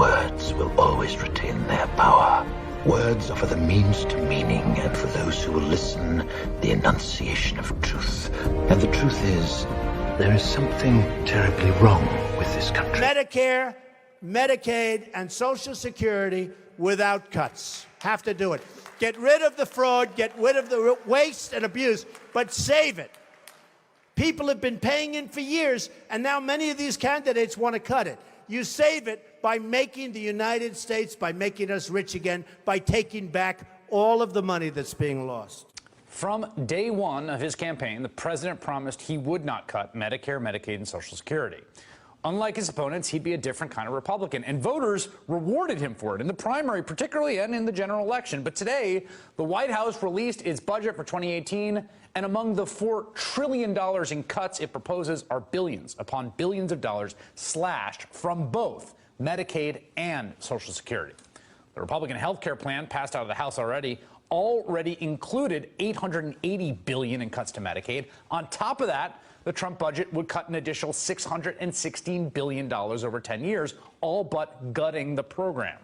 words will always retain their power. Words are for the means to meaning, and for those who will listen, the enunciation of truth. And the truth is, there is something terribly wrong with this country. Medicare, Medicaid, and Social Security without cuts. Have to do it. Get rid of the fraud, get rid of the waste and abuse, but save it. People have been paying in for years, and now many of these candidates want to cut it. You save it by making the United States, by making us rich again, by taking back all of the money that's being lost. From day one of his campaign, the president promised he would not cut Medicare, Medicaid, and Social Security. Unlike his opponents, he'd be a different kind of Republican, and voters rewarded him for it in the primary, particularly, and in the general election. But today, the White House released its budget for 2018, and among the $4 trillion in cuts it proposes are billions upon billions of dollars slashed from both Medicaid and Social Security. The Republican health care plan passed out of the House already included $880 billion in cuts to Medicaid. On top of that, the Trump budget would cut an additional $616 billion over 10 years, all but gutting the program.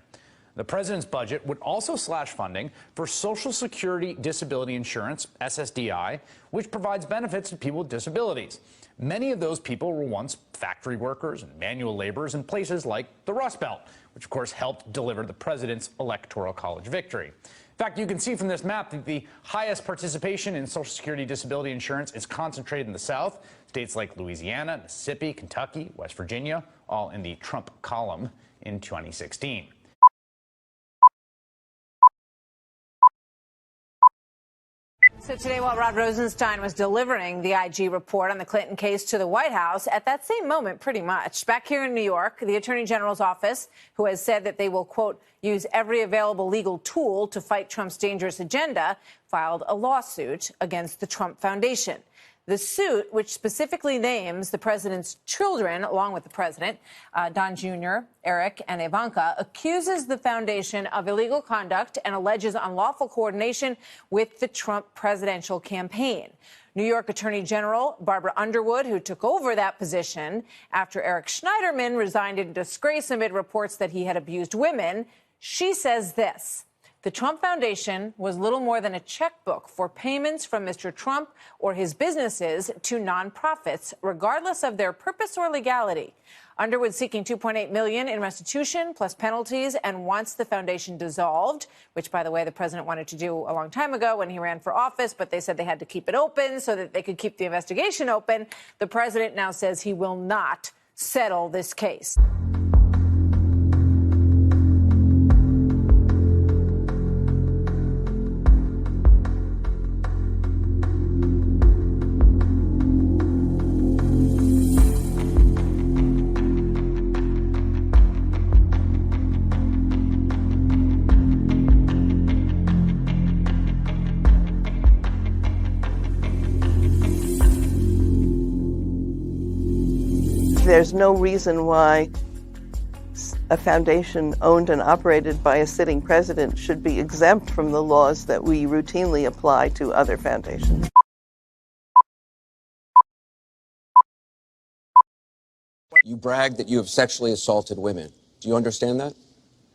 The president's budget would also slash funding for Social Security Disability Insurance, SSDI, which provides benefits to people with disabilities. Many of those people were once factory workers and manual laborers in places like the Rust Belt, which of course helped deliver the president's electoral college victory. In fact, you can see from this map that the highest participation in Social Security disability insurance is concentrated in the South. States like Louisiana, Mississippi, Kentucky, West Virginia, all in the Trump column in 2016. So today, while Rod Rosenstein was delivering the IG report on the Clinton case to the White House, at that same moment, pretty much, back here in New York, the Attorney General's office, who has said that they will, quote, use every available legal tool to fight Trump's dangerous agenda, filed a lawsuit against the Trump Foundation. The suit, which specifically names the president's children, along with the president, Don Jr., Eric, and Ivanka, accuses the foundation of illegal conduct and alleges unlawful coordination with the Trump presidential campaign. New York Attorney General Barbara Underwood, who took over that position after Eric Schneiderman resigned in disgrace amid reports that he had abused women, she says this. The Trump Foundation was little more than a checkbook for payments from Mr. Trump or his businesses to nonprofits, regardless of their purpose or legality. Underwood seeking $2.8 million in restitution plus penalties and wants the foundation dissolved, which, by the way, the president wanted to do a long time ago when he ran for office, but they said they had to keep it open so that they could keep the investigation open. The president now says he will not settle this case. There's no reason why a foundation owned and operated by a sitting president should be exempt from the laws that we routinely apply to other foundations. You brag that you have sexually assaulted women. Do you understand that?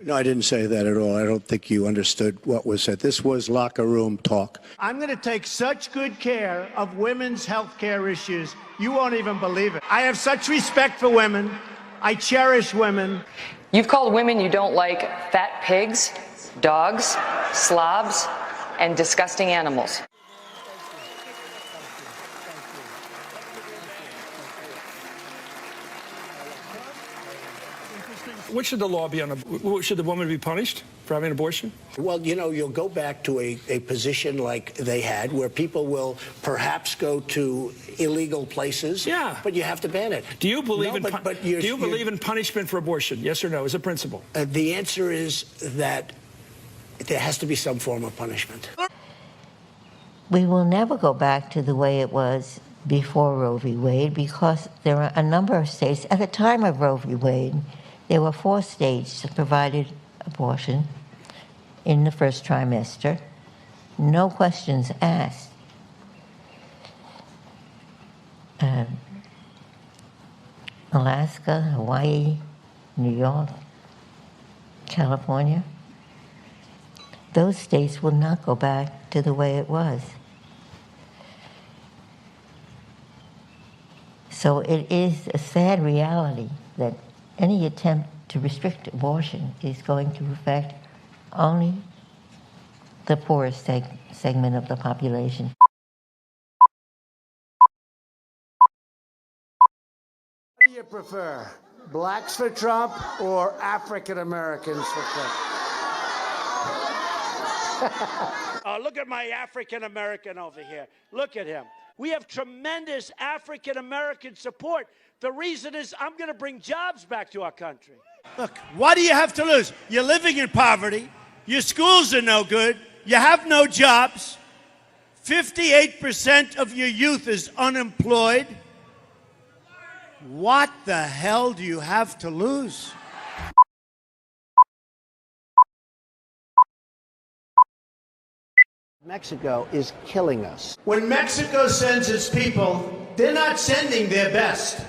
No, I didn't say that at all. I don't think you understood what was said. This was locker room talk. I'm going to take such good care of women's health care issues, you won't even believe it. I have such respect for women. I cherish women. You've called women you don't like fat pigs, dogs, slobs, and disgusting animals. What should the law be on? Should the woman be punished for having an abortion? Well, you know, you'll go back to a position like they had where people will perhaps go to illegal places. Yeah. But you have to ban it. Do you believe in punishment for abortion? Yes or no, as a principle? The answer is that there has to be some form of punishment. We will never go back to the way it was before Roe v. Wade because there are a number of states, at the time of Roe v. Wade, there were 4 states that provided abortion in the first trimester, no questions asked. Alaska, Hawaii, New York, California, those states will not go back to the way it was. So it is a sad reality that any attempt to restrict abortion is going to affect only the poorest segment of the population. What do you prefer, blacks for Trump or African Americans for Trump? Look at my African American over here. Look at him. We have tremendous African American support. The reason is I'm going to bring jobs back to our country. Look, what do you have to lose? You're living in poverty. Your schools are no good. You have no jobs. 58% of your youth is unemployed. What the hell do you have to lose? Mexico is killing us. When Mexico sends its people, they're not sending their best.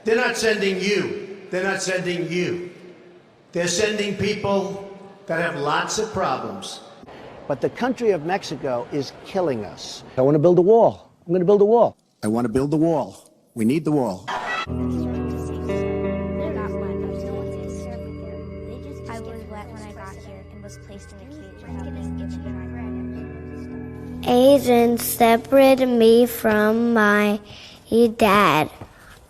They're not sending you. They're not sending you. They're sending people that have lots of problems. But the country of Mexico is killing us. I want to build a wall. I'm going to build a wall. I want to build the wall. We need the wall. I was wet when I got here and was placed in a cage without being given my bread. Asians separated me from my dad.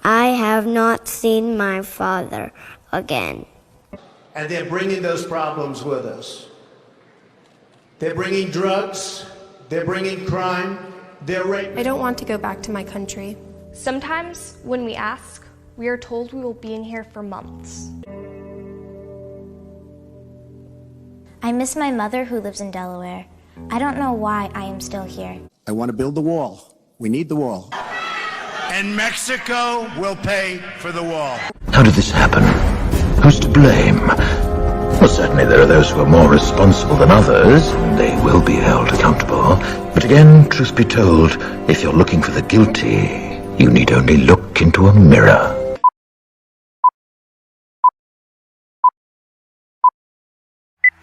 I have not seen my father again. And they're bringing those problems with us. They're bringing drugs. They're bringing crime. They're raping. I don't want to go back to my country. Sometimes when we ask, we are told we will be in here for months. I miss my mother who lives in Delaware. I don't know why I am still here. I want to build the wall. We need the wall. And Mexico will pay for the wall. How did this happen? Who's to blame? Well, certainly there are those who are more responsible than others, and they will be held accountable. But again, truth be told, if you're looking for the guilty, you need only look into a mirror.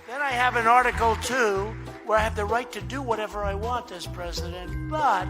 Then I have an Article 2 where I have the right to do whatever I want as president, but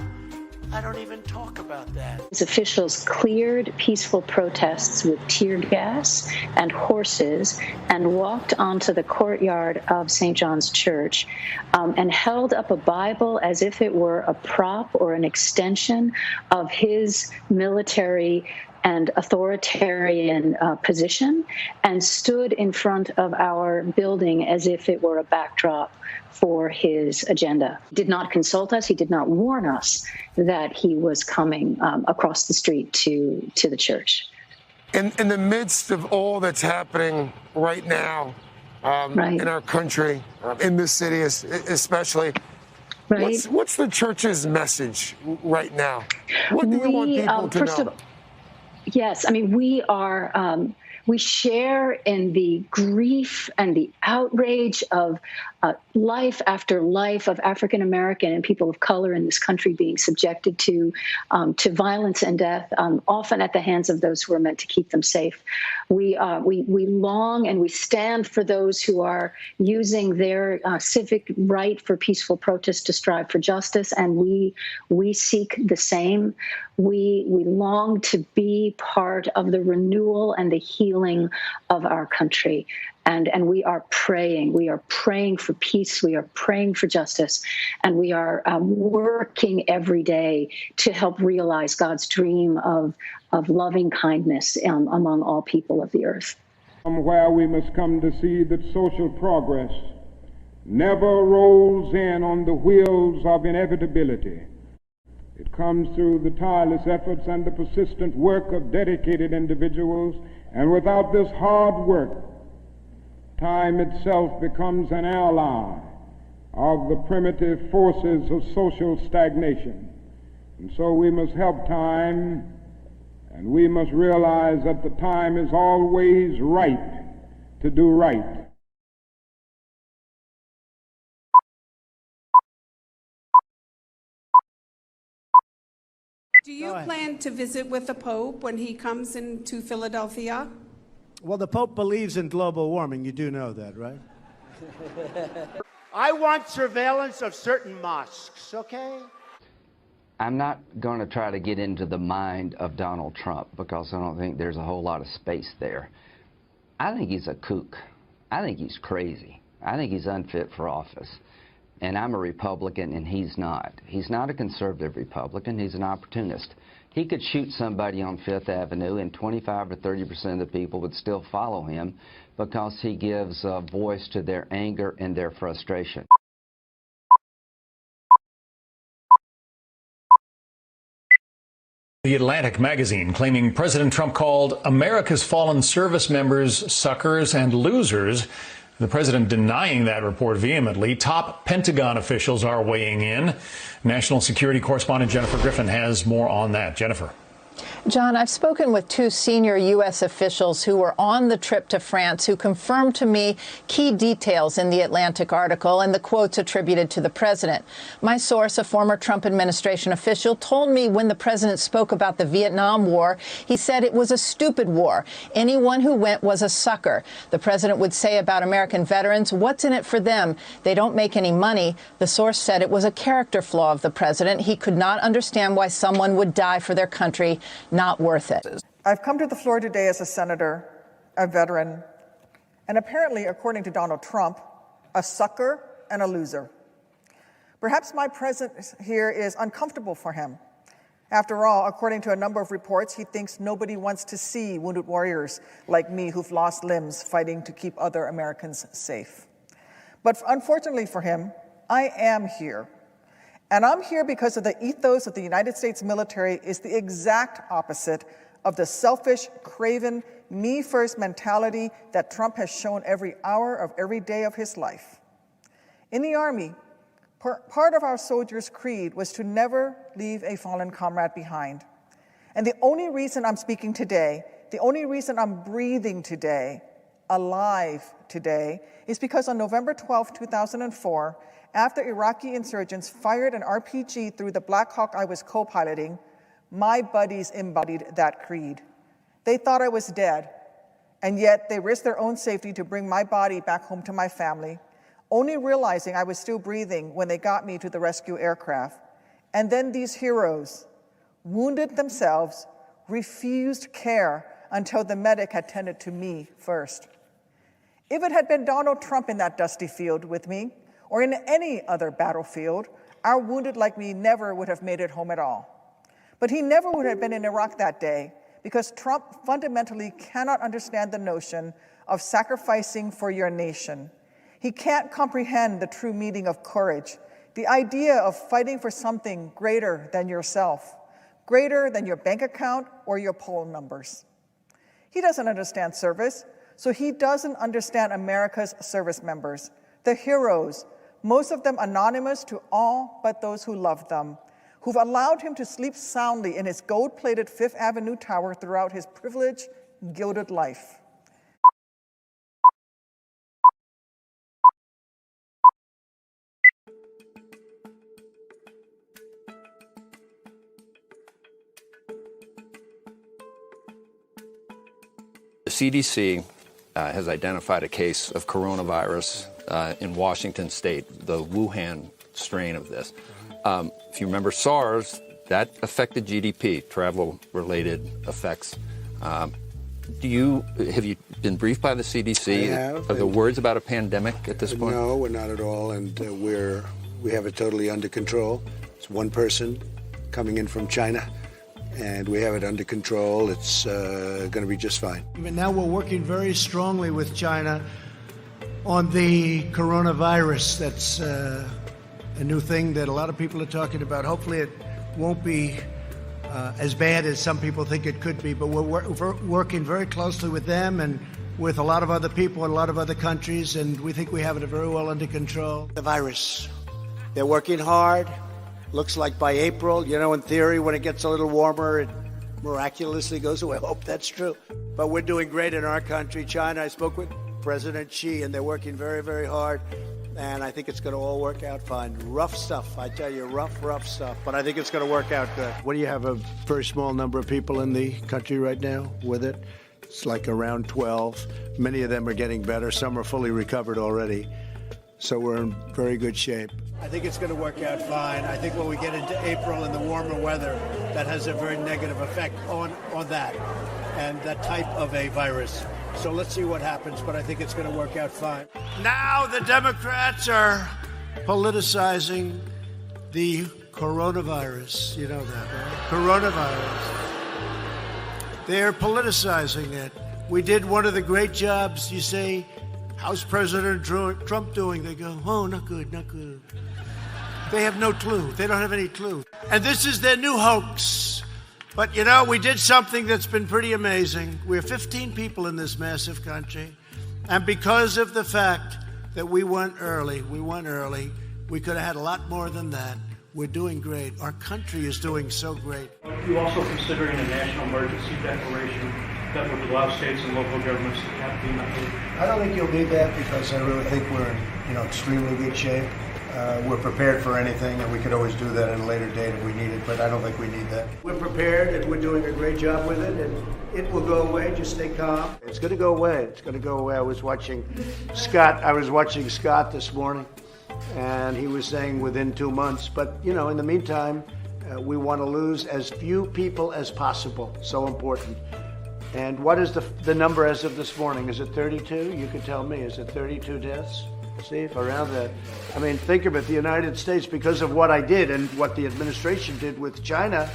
I don't even talk about that. His officials cleared peaceful protests with tear gas and horses and walked onto the courtyard of St. John's Church and held up a Bible as if it were a prop or an extension of his military and authoritarian position, and stood in front of our building as if it were a backdrop for his agenda. He did not consult us. He did not warn us that he was coming across the street to the church. In the midst of all that's happening right now in our country, in this city especially, what's the church's message right now? What do you want people to know? Yes, I mean, we share in the grief and the outrage of life after life of African American and people of color in this country being subjected to violence and death, often at the hands of those who are meant to keep them safe. We long and we stand for those who are using their civic right for peaceful protest to strive for justice, and we seek the same. We long to be part of the renewal and the healing of our country. And we are praying. We are praying for peace. We are praying for justice. And we are working every day to help realize God's dream of loving kindness among all people of the earth. Where we must come to see that social progress never rolls in on the wheels of inevitability. It comes through the tireless efforts and the persistent work of dedicated individuals, and without this hard work, time itself becomes an ally of the primitive forces of social stagnation. And so we must help time, and we must realize that the time is always right to do right. Do you plan to visit with the Pope when he comes into Philadelphia? Well, the Pope believes in global warming. You do know that, right? I want surveillance of certain mosques, okay? I'm not going to try to get into the mind of Donald Trump because I don't think there's a whole lot of space there. I think he's a kook. I think he's crazy. I think he's unfit for office. And I'm a Republican, and he's not. He's not a conservative Republican. He's an opportunist. He could shoot somebody on Fifth Avenue, and 25 or 30% of the people would still follow him because he gives a voice to their anger and their frustration. The Atlantic magazine claiming President Trump called America's fallen service members suckers and losers. The president denying that report vehemently. Top Pentagon officials are weighing in. National security correspondent Jennifer Griffin has more on that. Jennifer. John, I've spoken with two senior U.S. officials who were on the trip to France who confirmed to me key details in the Atlantic article and the quotes attributed to the president. My source, a former Trump administration official, told me when the president spoke about the Vietnam War, he said it was a stupid war. Anyone who went was a sucker. The president would say about American veterans, what's in it for them? They don't make any money. The source said it was a character flaw of the president. He could not understand why someone would die for their country. Not worth it. I've come to the floor today as a senator, a veteran, and apparently, according to Donald Trump, a sucker and a loser. Perhaps my presence here is uncomfortable for him. After all, according to a number of reports, he thinks nobody wants to see wounded warriors like me who've lost limbs fighting to keep other Americans safe. But unfortunately for him, I am here. And I'm here because of the ethos of the United States military is the exact opposite of the selfish, craven, me-first mentality that Trump has shown every hour of every day of his life. In the Army, part of our soldiers' creed was to never leave a fallen comrade behind. And the only reason I'm speaking today, the only reason I'm breathing today, alive today, is because on November 12, 2004, after Iraqi insurgents fired an RPG through the Black Hawk I was co-piloting, my buddies embodied that creed. They thought I was dead, and yet they risked their own safety to bring my body back home to my family, only realizing I was still breathing when they got me to the rescue aircraft. And then these heroes, wounded themselves, refused care until the medic had tended to me first. If it had been Donald Trump in that dusty field with me, or in any other battlefield, our wounded like me never would have made it home at all. But he never would have been in Iraq that day because Trump fundamentally cannot understand the notion of sacrificing for your nation. He can't comprehend the true meaning of courage, the idea of fighting for something greater than yourself, greater than your bank account or your poll numbers. He doesn't understand service, so he doesn't understand America's service members, the heroes, most of them anonymous to all but those who love them, who've allowed him to sleep soundly in his gold-plated Fifth Avenue tower throughout his privileged, gilded life. The CDC has identified a case of coronavirus in Washington state, the Wuhan strain of this. If you remember SARS, that affected GDP, travel-related effects. Have you been briefed by the CDC? I have. Are there words about a pandemic at this point? No, we're not at all, and we have it totally under control. It's one person coming in from China, and we have it under control. It's going to be just fine. Now we're working very strongly with China on the coronavirus. That's a new thing that a lot of people are talking about. Hopefully it won't be as bad as some people think it could be, but we're working very closely with them and with a lot of other people in a lot of other countries, and we think we have it very well under control. The virus. They're working hard. Looks like by April, in theory, when it gets a little warmer, it miraculously goes away. I hope that's true. But we're doing great in our country. China, I spoke with President Xi, and they're working very, very hard. And I think it's going to all work out fine. Rough stuff, I tell you, rough stuff. But I think it's going to work out good. What do you have, a very small number of people in the country right now with it? It's like around 12. Many of them are getting better. Some are fully recovered already. So we're in very good shape. I think it's going to work out fine. I think when we get into April and the warmer weather, that has a very negative effect on that and that type of a virus. So let's see what happens, but I think it's going to work out fine. Now the Democrats are politicizing the coronavirus. You know that, right? Coronavirus. They're politicizing it. We did one of the great jobs. You say, how's President Trump doing? They go, oh, not good, not good. They have no clue. They don't have any clue. And this is their new hoax. But, you know, we did something that's been pretty amazing. We're 15 people in this massive country. And because of the fact that we went early, we could have had a lot more than that. We're doing great. Our country is doing so great. Are you also considering a national emergency declaration that would allow states and local governments to have the I don't think you'll need that because I really think we're in extremely good shape. We're prepared for anything, and we could always do that at a later date if we need it, but I don't think we need that. We're prepared, and we're doing a great job with it, and it will go away. Just stay calm. It's going to go away. It's going to go away. I was watching Scott this morning, and he was saying within 2 months. But, you know, in the meantime, we want to lose as few people as possible. So important. And what is the number as of this morning? Is it 32? You could tell me. Is it 32 deaths? See, if around that. I mean, think of it. The United States, because of what I did and what the administration did with China,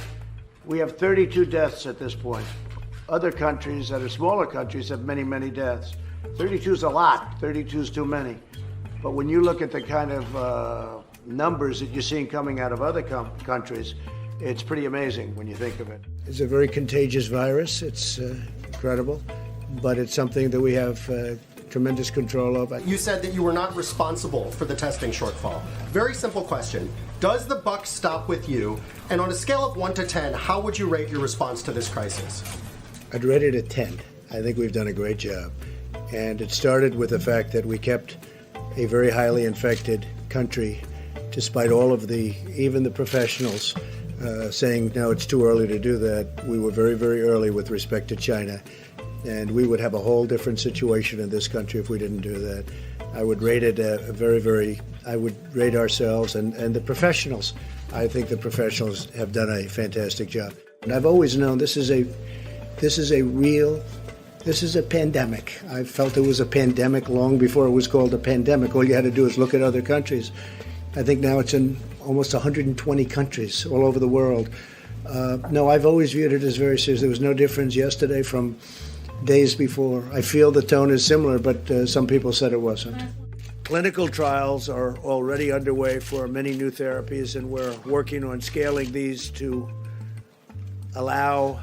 we have 32 deaths at this point. Other countries that are smaller countries have many, many deaths. 32 is a lot. 32 is too many. But when you look at the kind of numbers that you're seeing coming out of other countries, it's pretty amazing when you think of it. It's a very contagious virus. It's incredible, but it's something that we have tremendous control over. You said that you were not responsible for the testing shortfall. Very simple question. Does the buck stop with you? And on a scale of 1 to 10, how would you rate your response to this crisis? I'd rate it a 10. I think we've done a great job. And it started with the fact that we kept a very highly infected country, despite all of even the professionals saying, no, it's too early to do that. We were very, very early with respect to China. And we would have a whole different situation in this country if we didn't do that. I would rate it I would rate ourselves and the professionals. I think the professionals have done a fantastic job. And I've always known this is a pandemic. I felt it was a pandemic long before it was called a pandemic. All you had to do is look at other countries. I think now it's in almost 120 countries all over the world. No, I've always viewed it as very serious. There was no difference yesterday from days before. I feel the tone is similar, but some people said it wasn't. Clinical trials are already underway for many new therapies, and we're working on scaling these to allow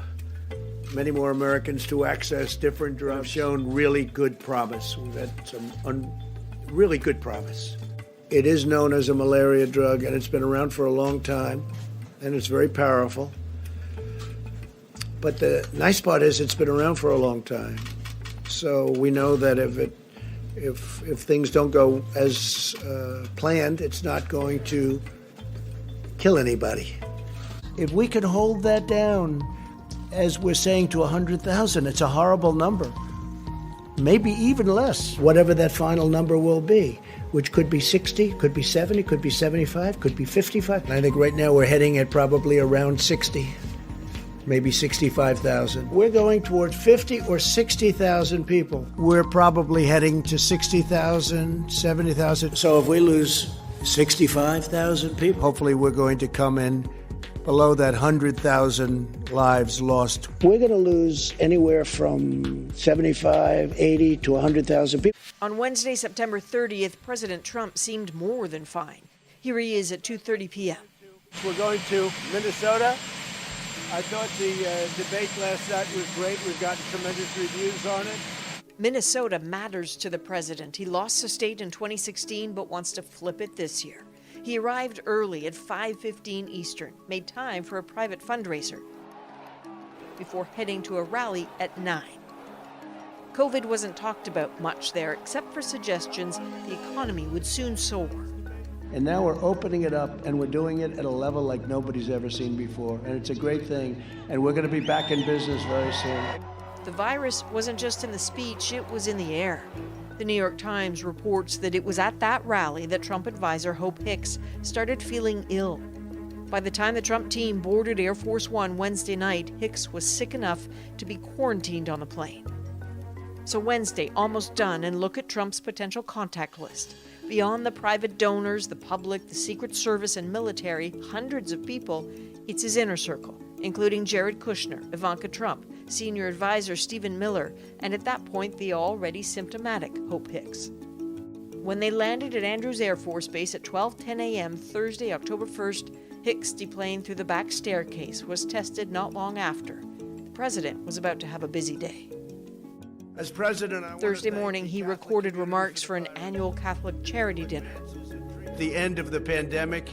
many more Americans to access different drugs. Shown really good promise. We've had some really good promise. It is known as a malaria drug, and it's been around for a long time, and it's very powerful. But the nice part is it's been around for a long time. So we know that if things don't go as planned, it's not going to kill anybody. If we could hold that down, as we're saying, to 100,000, it's a horrible number. Maybe even less, whatever that final number will be, which could be 60, could be 70, could be 75, could be 55. And I think right now we're heading at probably around 60. Maybe 65,000. We're going towards 50 or 60,000 people. We're probably heading to 60,000, 70,000. So if we lose 65,000 people, hopefully we're going to come in below that 100,000 lives lost. We're going to lose anywhere from 75, 80 to 100,000 people. On Wednesday, September 30th, President Trump seemed more than fine. Here he is at 2:30 p.m. We're going to Minnesota. I thought the debate last night was great. We've gotten tremendous reviews on it. Minnesota matters to the president. He lost the state in 2016, but wants to flip it this year. He arrived early at 5:15 Eastern, made time for a private fundraiser before heading to a rally at 9. COVID wasn't talked about much there, except for suggestions the economy would soon soar. And now we're opening it up, and we're doing it at a level like nobody's ever seen before. And it's a great thing. And we're going to be back in business very soon. The virus wasn't just in the speech, it was in the air. The New York Times reports that it was at that rally that Trump advisor Hope Hicks started feeling ill. By the time the Trump team boarded Air Force One Wednesday night, Hicks was sick enough to be quarantined on the plane. So Wednesday, almost done, and look at Trump's potential contact list. Beyond the private donors, the public, the Secret Service, and military, hundreds of people, it's his inner circle, including Jared Kushner, Ivanka Trump, senior advisor Stephen Miller, and at that point, the already symptomatic Hope Hicks. When they landed at Andrews Air Force Base at 12:10 a.m. Thursday, October 1st, Hicks, deplaned through the back staircase, was tested not long after. The president was about to have a busy day. As president, Thursday morning, he recorded remarks for an annual Catholic charity dinner. The end of the pandemic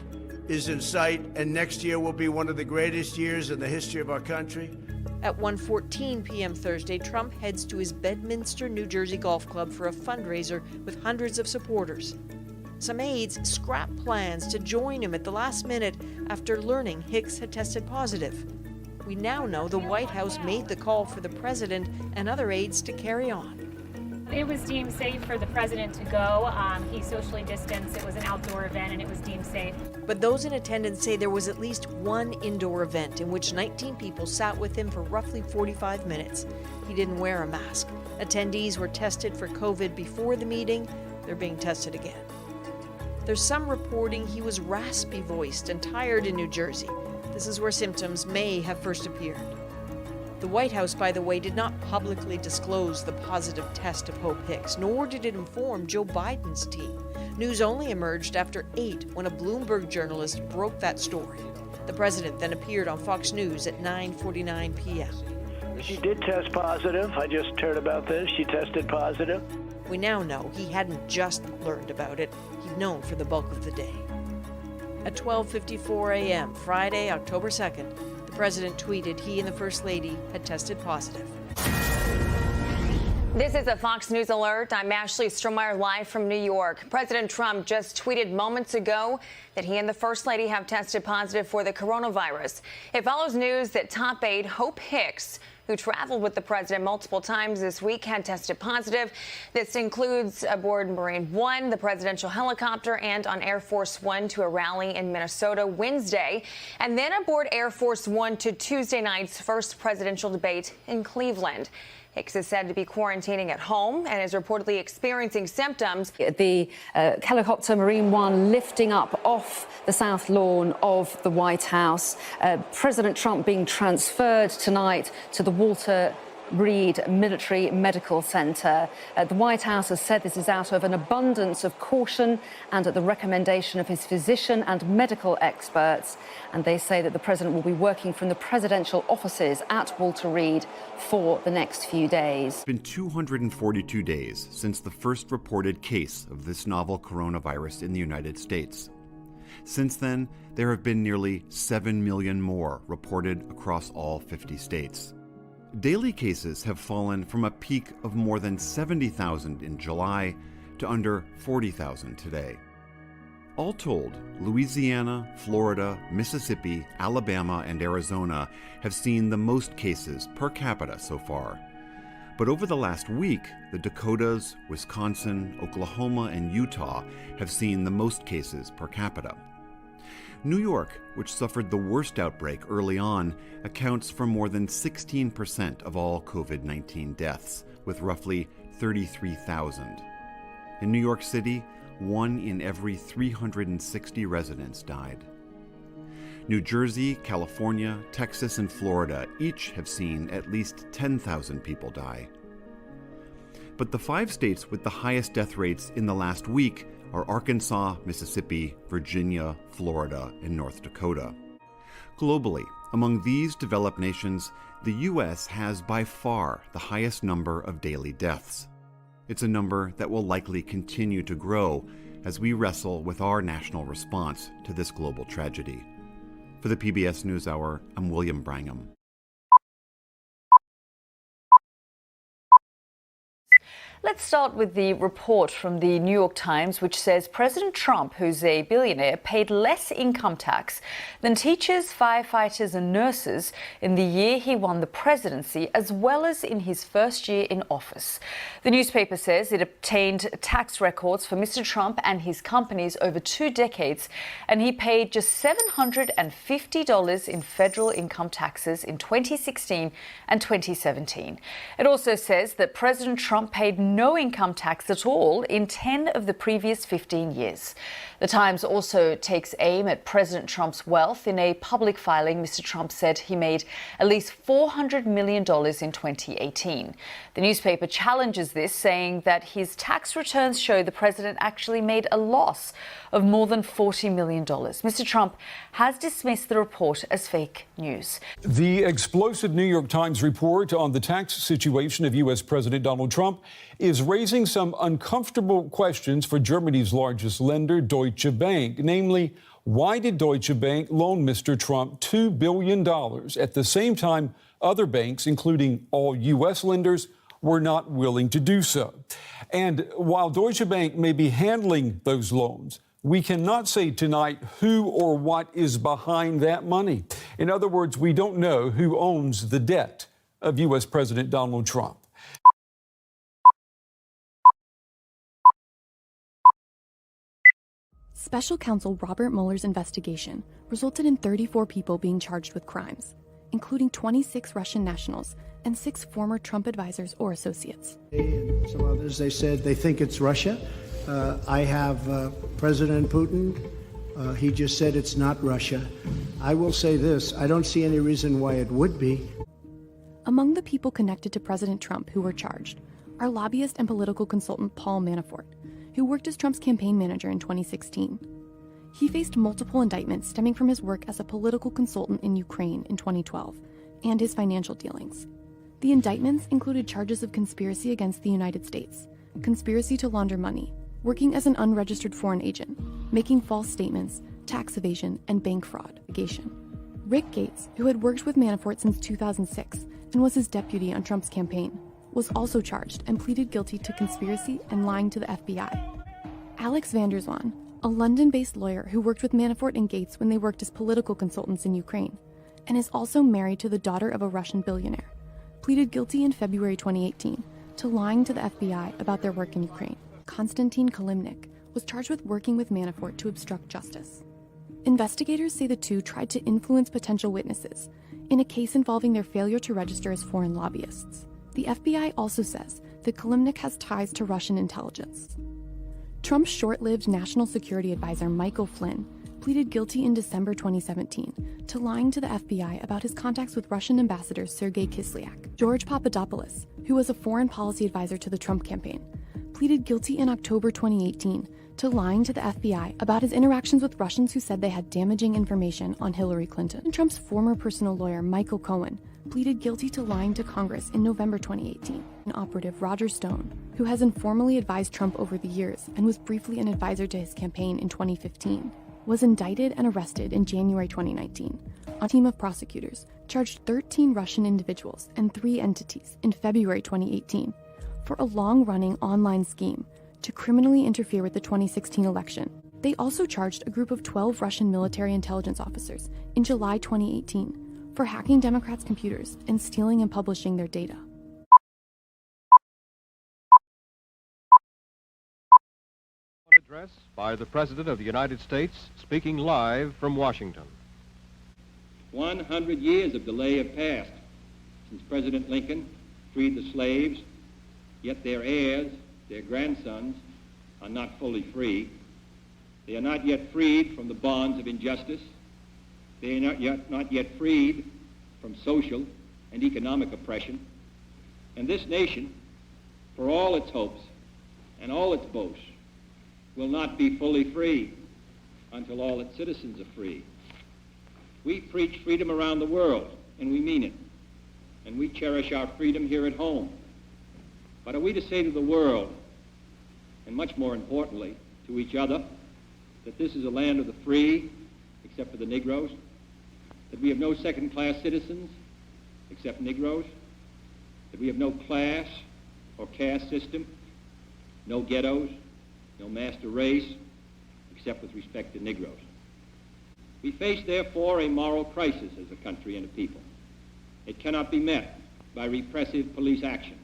is in sight, and next year will be one of the greatest years in the history of our country. At 1:14 p.m. Thursday, Trump heads to his Bedminster, New Jersey golf club for a fundraiser with hundreds of supporters. Some aides scrapped plans to join him at the last minute after learning Hicks had tested positive. We now know the White House made the call for the president and other aides to carry on. It was deemed safe for the president to go. He socially distanced. It was an outdoor event, and it was deemed safe. But those in attendance say there was at least one indoor event in which 19 people sat with him for roughly 45 minutes. He didn't wear a mask. Attendees were tested for COVID before the meeting. They're being tested again. There's some reporting he was raspy-voiced and tired in New Jersey. This is where symptoms may have first appeared. The White House, by the way, did not publicly disclose the positive test of Hope Hicks, nor did it inform Joe Biden's team. News only emerged after 8 when a Bloomberg journalist broke that story. The president then appeared on Fox News at 9:49 p.m. She did test positive. I just heard about this. She tested positive. We now know he hadn't just learned about it. He'd known for the bulk of the day. At 12:54 a.m., Friday, October 2nd, the president tweeted he and the First Lady had tested positive. This is a Fox News alert. I'm Ashley Strohmeyer live from New York. President Trump just tweeted moments ago that he and the First Lady have tested positive for the coronavirus. It follows news that top aide Hope Hicks, who traveled with the president multiple times this week, had tested positive. This includes aboard Marine One, the presidential helicopter, and on Air Force One to a rally in Minnesota Wednesday, and then aboard Air Force One to Tuesday night's first presidential debate in Cleveland. Hicks is said to be quarantining at home and is reportedly experiencing symptoms. The helicopter Marine One lifting up off the south lawn of the White House. President Trump being transferred tonight to the Walter Reed Military Medical Center. The White House has said this is out of an abundance of caution and at the recommendation of his physician and medical experts. And they say that the president will be working from the presidential offices at Walter Reed for the next few days. It's been 242 days since the first reported case of this novel coronavirus in the United States. Since then, there have been nearly 7 million more reported across all 50 states. Daily cases have fallen from a peak of more than 70,000 in July to under 40,000 today. All told, Louisiana, Florida, Mississippi, Alabama, and Arizona have seen the most cases per capita so far. But over the last week, the Dakotas, Wisconsin, Oklahoma, and Utah have seen the most cases per capita. New York, which suffered the worst outbreak early on, accounts for more than 16% of all COVID-19 deaths, with roughly 33,000. In New York City, 1 in every 360 residents died. New Jersey, California, Texas, and Florida each have seen at least 10,000 people die. But the 5 states with the highest death rates in the last week are Arkansas, Mississippi, Virginia, Florida, and North Dakota. Globally, among these developed nations, the U.S. has by far the highest number of daily deaths. It's a number that will likely continue to grow as we wrestle with our national response to this global tragedy. For the PBS NewsHour, I'm William Brangham. Let's start with the report from the New York Times, which says President Trump, who's a billionaire, paid less income tax than teachers, firefighters and nurses in the year he won the presidency, as well as in his first year in office. The newspaper says it obtained tax records for Mr. Trump and his companies over 2 decades, and he paid just $750 in federal income taxes in 2016 and 2017. It also says that President Trump paid no income tax at all in 10 of the previous 15 years. The Times also takes aim at President Trump's wealth. In a public filing, Mr. Trump said he made at least $400 million in 2018. The newspaper challenges this, saying that his tax returns show the president actually made a loss of more than $40 million. Mr. Trump has dismissed the report as fake news. The explosive New York Times report on the tax situation of U.S. President Donald Trump is raising some uncomfortable questions for Germany's largest lender, Deutsche Bank. Namely, why did Deutsche Bank loan Mr. Trump $2 billion at the same time other banks, including all U.S. lenders, were not willing to do so? And while Deutsche Bank may be handling those loans, we cannot say tonight who or what is behind that money. In other words, we don't know who owns the debt of U.S. President Donald Trump. Special counsel Robert Mueller's investigation resulted in 34 people being charged with crimes, including 26 Russian nationals and 6 former Trump advisors or associates. And some others, they said they think it's Russia. I have President Putin. He just said it's not Russia. I will say this, I don't see any reason why it would be. Among the people connected to President Trump who were charged are lobbyist and political consultant Paul Manafort, who worked as Trump's campaign manager in 2016. He faced multiple indictments stemming from his work as a political consultant in Ukraine in 2012 and his financial dealings. The indictments included charges of conspiracy against the United States, conspiracy to launder money, working as an unregistered foreign agent, making false statements, tax evasion, and bank fraud. Rick Gates, who had worked with Manafort since 2006 and was his deputy on Trump's campaign, was also charged and pleaded guilty to conspiracy and lying to the FBI. Alex van der Zwaan, a London-based lawyer who worked with Manafort and Gates when they worked as political consultants in Ukraine, and is also married to the daughter of a Russian billionaire, pleaded guilty in February 2018 to lying to the FBI about their work in Ukraine. Konstantin Kilimnik was charged with working with Manafort to obstruct justice. Investigators say the two tried to influence potential witnesses in a case involving their failure to register as foreign lobbyists. The FBI also says that Kilimnik has ties to Russian intelligence. Trump's short-lived national security advisor Michael Flynn pleaded guilty in December 2017 to lying to the FBI about his contacts with Russian ambassador Sergei Kislyak. George Papadopoulos, who was a foreign policy advisor to the Trump campaign, pleaded guilty in October 2018 to lying to the FBI about his interactions with Russians who said they had damaging information on Hillary Clinton. And Trump's former personal lawyer Michael Cohen pleaded guilty to lying to Congress in November 2018. An operative, Roger Stone, who has informally advised Trump over the years and was briefly an advisor to his campaign in 2015, was indicted and arrested in January 2019. A team of prosecutors charged 13 Russian individuals and 3 entities in February 2018 for a long-running online scheme to criminally interfere with the 2016 election. They also charged a group of 12 Russian military intelligence officers in July 2018 for hacking Democrats' computers and stealing and publishing their data. An address by the President of the United States, speaking live from Washington. 100 years of delay have passed since President Lincoln freed the slaves, yet their heirs, their grandsons, are not fully free. They are not yet freed from the bonds of injustice. They are not yet freed from social and economic oppression. And this nation, for all its hopes and all its boasts, will not be fully free until all its citizens are free. We preach freedom around the world, and we mean it. And we cherish our freedom here at home. But are we to say to the world, and much more importantly, to each other, that this is a land of the free, except for the Negroes, that we have no second-class citizens, except Negroes, that we have no class or caste system, no ghettos, no master race, except with respect to Negroes. We face, therefore, a moral crisis as a country and a people. It cannot be met by repressive police action.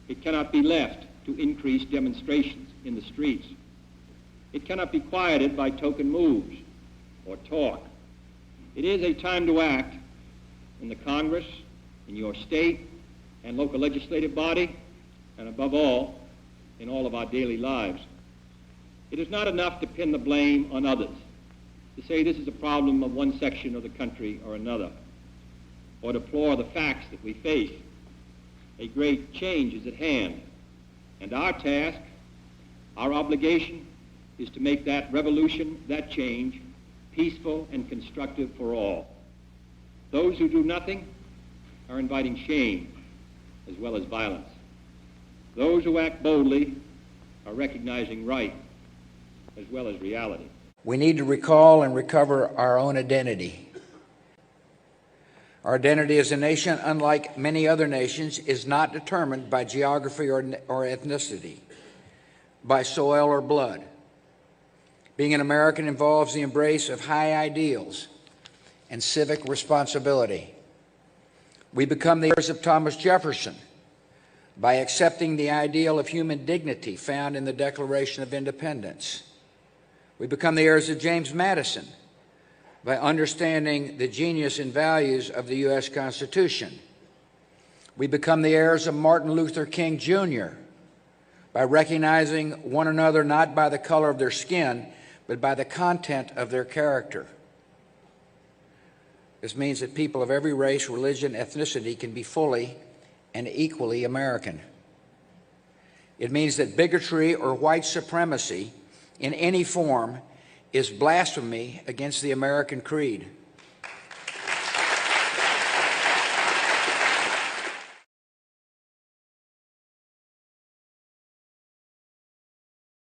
It cannot be left to increase demonstrations in the streets. It cannot be quieted by token moves or talk. It is a time to act in the Congress, in your state and local legislative body, and above all, in all of our daily lives. It is not enough to pin the blame on others, to say this is a problem of one section of the country or another, or deplore the facts that we face. A great change is at hand, and our task, our obligation, is to make that revolution, that change, peaceful and constructive for all. Those who do nothing are inviting shame as well as violence. Those who act boldly are recognizing right as well as reality. We need to recall and recover our own identity. Our identity as a nation, unlike many other nations, is not determined by geography or ethnicity, by soil or blood. Being an American involves the embrace of high ideals and civic responsibility. We become the heirs of Thomas Jefferson by accepting the ideal of human dignity found in the Declaration of Independence. We become the heirs of James Madison by understanding the genius and values of the U.S. Constitution. We become the heirs of Martin Luther King, Jr. by recognizing one another not by the color of their skin, but by the content of their character. This means that people of every race, religion, ethnicity can be fully and equally American. It means that bigotry or white supremacy in any form is blasphemy against the American creed.